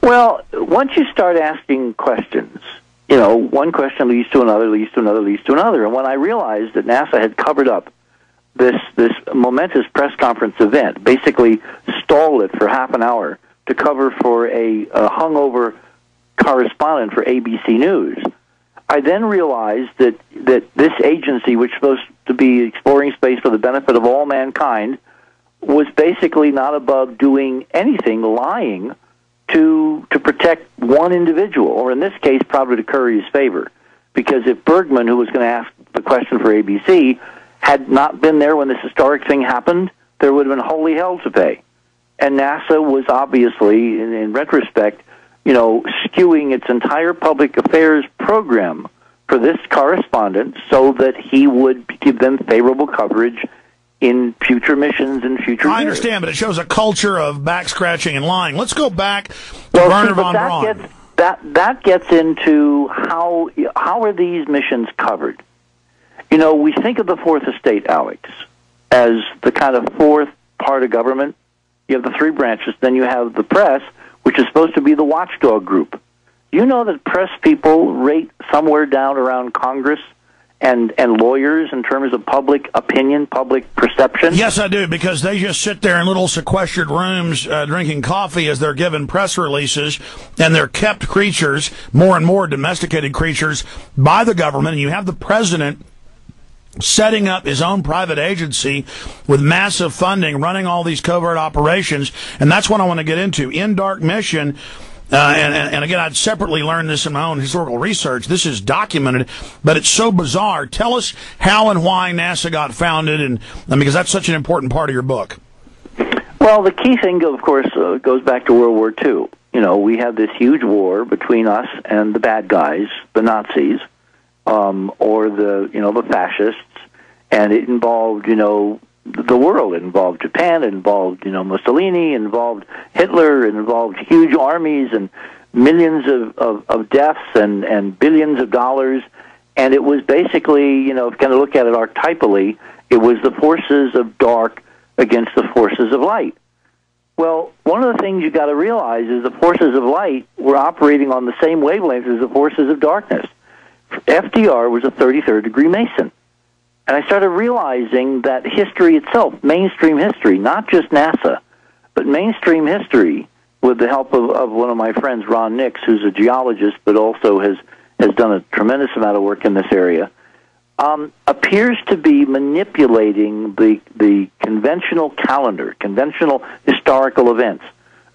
Well, once you start asking questions, you know, one question leads to another, leads to another, leads to another. And when I realized that NASA had covered up this momentous press conference event, basically stalled it for half an hour to cover for a hungover correspondent for ABC News, I then realized that this agency, which was supposed to be exploring space for the benefit of all mankind, was basically not above doing anything, lying, to protect one individual, or in this case, probably to curry his favor. Because if Bergman, who was going to ask the question for ABC, had not been there when this historic thing happened, there would have been holy hell to pay. And NASA was obviously, in retrospect, you know, skewing its entire public affairs program for this correspondent so that he would give them favorable coverage in future missions and future years. I understand, but it shows a culture of back-scratching and lying. Let's go back to Werner von Braun. That gets into how are these missions covered? You know, we think of the Fourth Estate, Alex, as the kind of fourth part of government. You have the three branches. Then you have the press, which is supposed to be the watchdog group. You know that press people rate somewhere down around Congress and lawyers in terms of public opinion, public perception? Yes, I do, because they just sit there in little sequestered rooms drinking coffee as they're given press releases, and they're kept creatures, more and more domesticated creatures, by the government. And you have the president setting up his own private agency with massive funding, running all these covert operations, and that's what I want to get into. In Dark Mission, and again, I'd separately learned this in my own historical research. This is documented, but it's so bizarre. Tell us how and why NASA got founded, and because that's such an important part of your book. Well, the key thing, of course, goes back to World War II. You know, we had this huge war between us and the bad guys, the Nazis, or the fascists, and it involved, the world. It involved Japan, it involved, Mussolini, it involved Hitler, it involved huge armies and millions of deaths and billions of dollars. And it was basically, if you kind of look at it archetypally, it was the forces of dark against the forces of light. Well, one of the things you got to realize is the forces of light were operating on the same wavelength as the forces of darkness. FDR was a 33rd degree Mason. And I started realizing that history itself, mainstream history, not just NASA, but mainstream history, with the help of one of my friends, Ron Nix, who's a geologist but also has done a tremendous amount of work in this area, appears to be manipulating the conventional calendar, conventional historical events,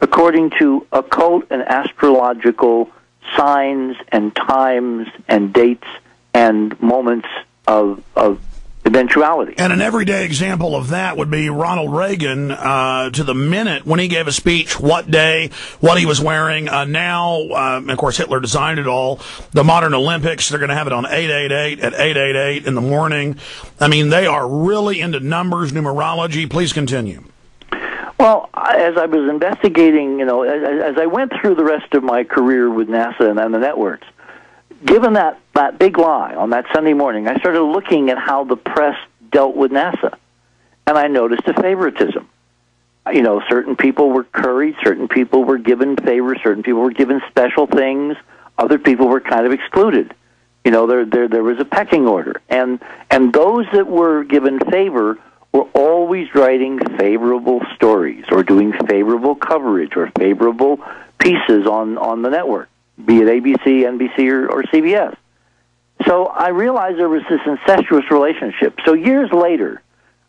according to occult and astrological signs and times and dates and moments of eventuality. And an everyday example of that would be Ronald Reagan, to the minute, when he gave a speech, what day, what he was wearing. Of course, Hitler designed it all. The modern Olympics, they're going to have it on 888 at 888 in the morning. I mean, they are really into numbers, numerology. Please continue. Well, as I was investigating, as I went through the rest of my career with NASA and the networks, given that big lie on that Sunday morning, I started looking at how the press dealt with NASA, and I noticed a favoritism. Certain people were curried, certain people were given favors, certain people were given special things, other people were kind of excluded. There was a pecking order, and those that were given favor were always writing favorable stories or doing favorable coverage or favorable pieces on the network, be it ABC, NBC, or CBS. So I realized there was this incestuous relationship. So years later,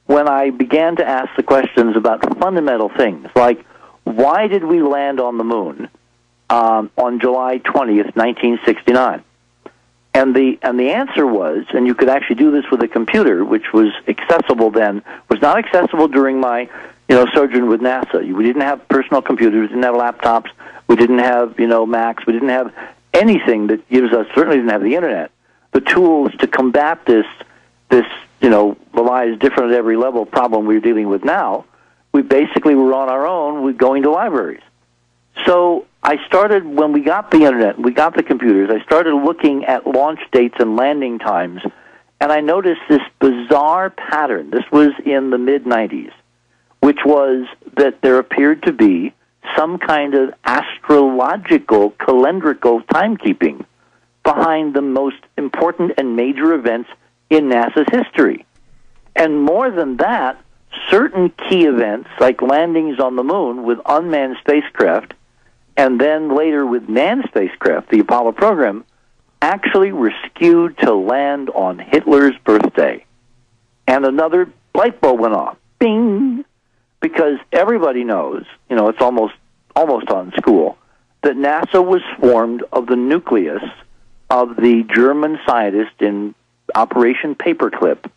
when I began to ask the questions about fundamental things, like why did we land on the moon on July 20th, 1969? And the answer was, and you could actually do this with a computer, which was accessible then, was not accessible during my sojourn with NASA. We didn't have personal computers, we didn't have laptops, we didn't have Macs, we didn't have anything that gives us, certainly didn't have the internet, the tools to combat this the lie is different at every level problem we're dealing with now. We basically were on our own with going to libraries. So I started, when we got the internet, we got the computers, I started looking at launch dates and landing times, and I noticed this bizarre pattern. This was in the mid-90s, which was that there appeared to be some kind of astrological, calendrical timekeeping behind the most important and major events in NASA's history. And more than that, certain key events, like landings on the moon with unmanned spacecraft, and then later with manned spacecraft, the Apollo program, actually were skewed to land on Hitler's birthday. And another light bulb went off. Bing! Because everybody knows, it's almost on school, that NASA was formed of the nucleus of the German scientist in Operation Paperclip,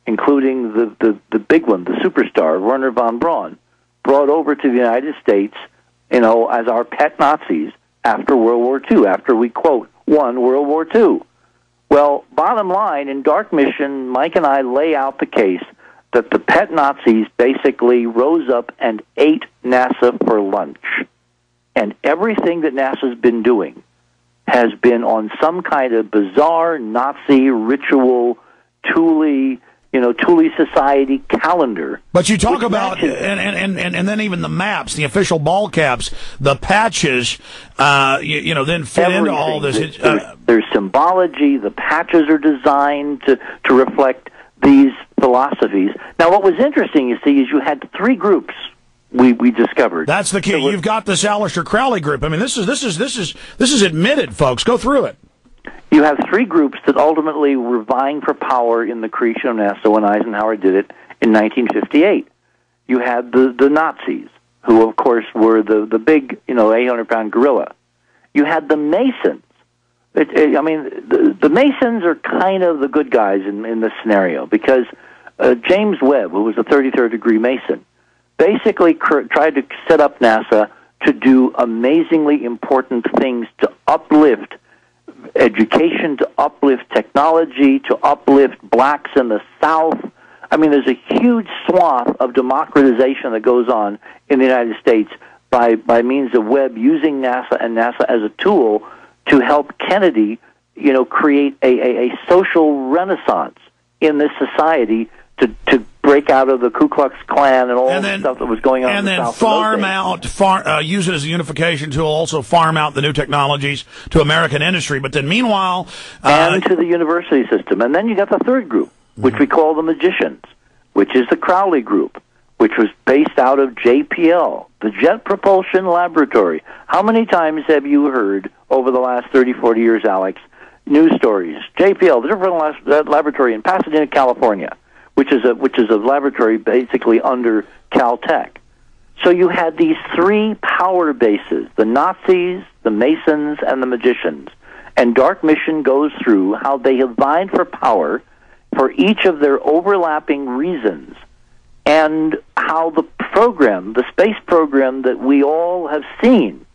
including the big one, the superstar, Werner von Braun, brought over to the United States, as our pet Nazis after World War II, after we, quote, won World War II. Well, bottom line, in Dark Mission, Mike and I lay out the case that the pet Nazis basically rose up and ate NASA for lunch. And everything that NASA's been doing has been on some kind of bizarre Nazi ritual, Thule Society calendar. But you talk about, and then even the maps, the official ball caps, the patches, then fit everything. Into all this. There's symbology. The patches are designed to reflect these philosophies. Now, what was interesting, you see, is you had three groups we discovered. That's the key. You've got this Aleister Crowley group. I mean, this is admitted, folks. Go through it. You have three groups that ultimately were vying for power in the creation of NASA when Eisenhower did it in 1958. You had the Nazis, who, of course, were the big, 800-pound gorilla. You had the Masons. The Masons are kind of the good guys in this scenario, because James Webb, who was a 33rd degree Mason, basically tried to set up NASA to do amazingly important things to uplift education, to uplift technology, to uplift blacks in the South. I mean, there's a huge swath of democratization that goes on in the United States by means of Webb using NASA and NASA as a tool to help Kennedy, create a social renaissance in this society to break out of the Ku Klux Klan and all the stuff that was going on in the South. And then use it as a unification tool, also farm out the new technologies to American industry. But then meanwhile... and to the university system. And then you got the third group, which we call the magicians, which is the Crowley group, which was based out of JPL, the Jet Propulsion Laboratory. How many times have you heard over the last 30, 40 years, Alex, news stories? JPL, the Jet Propulsion Laboratory in Pasadena, California, which is a laboratory basically under Caltech. So you had these three power bases, the Nazis, the Masons, and the magicians. And Dark Mission goes through how they have vying for power for each of their overlapping reasons, and how the program, the space program that we all have seen,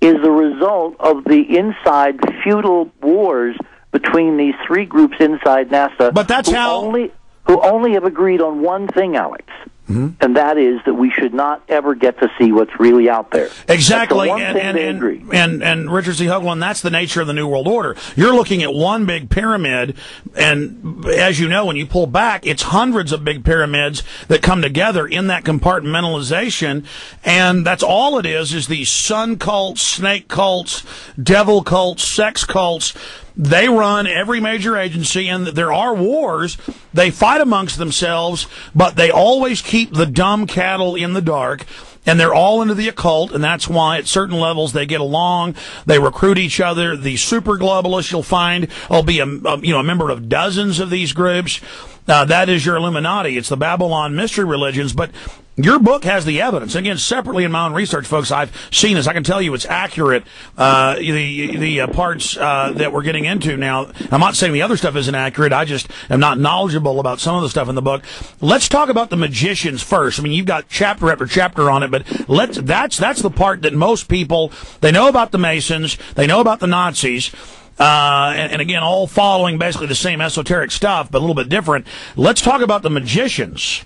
is the result of the inside feudal wars between these three groups inside NASA. But that's who only have agreed on one thing, Alex, and that is that we should not ever get to see what's really out there. Exactly, and Richard C.Hoagland, that's the nature of the New World Order. You're looking at one big pyramid, and as you know, when you pull back, it's hundreds of big pyramids that come together in that compartmentalization, and that's all it is these sun cults, snake cults, devil cults, sex cults. They run every major agency, and there are wars. They fight amongst themselves, but they always keep the dumb cattle in the dark, and they're all into the occult, and that's why at certain levels they get along. They recruit each other. The super globalists you'll find will be a member of dozens of these groups. That is your Illuminati. It's the Babylon mystery religions, but your book has the evidence. Again, separately in my own research, folks, I've seen this. I can tell you it's accurate. The parts that we're getting into now, I'm not saying the other stuff isn't accurate. I just am not knowledgeable about some of the stuff in the book. Let's talk about the magicians first. I mean, you've got chapter after chapter on it, but that's the part that most people, they know about the Masons, they know about the Nazis. And again, all following basically the same esoteric stuff, but a little bit different. Let's talk about the magicians.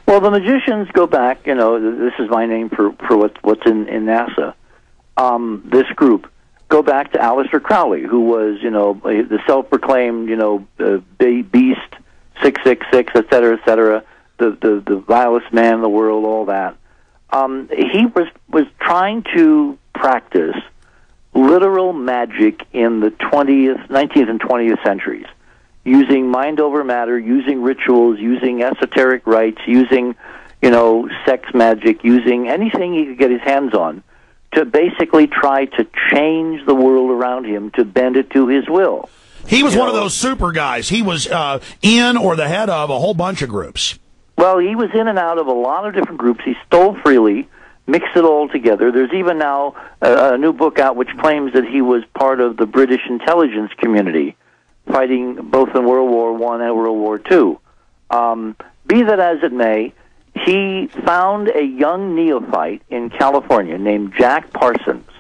Well, the magicians go back, this is my name for what's in NASA. This group go back to Aleister Crowley, who was, the self-proclaimed, beast, 666, et cetera, the vilest man in the world, all that. he was trying to practice literal magic in the 19th and 20th centuries, using mind over matter, using rituals, using esoteric rites, using, sex magic, using anything he could get his hands on to basically try to change the world around him to bend it to his will. He was one of those super guys. He was in or the head of a whole bunch of groups. Well, he was in and out of a lot of different groups. He stole freely, mixed it all together. There's even now a new book out which claims that he was part of the British intelligence community, fighting both in World War I and World War II. Be that as it may, he found a young neophyte in California named Jack Parsons,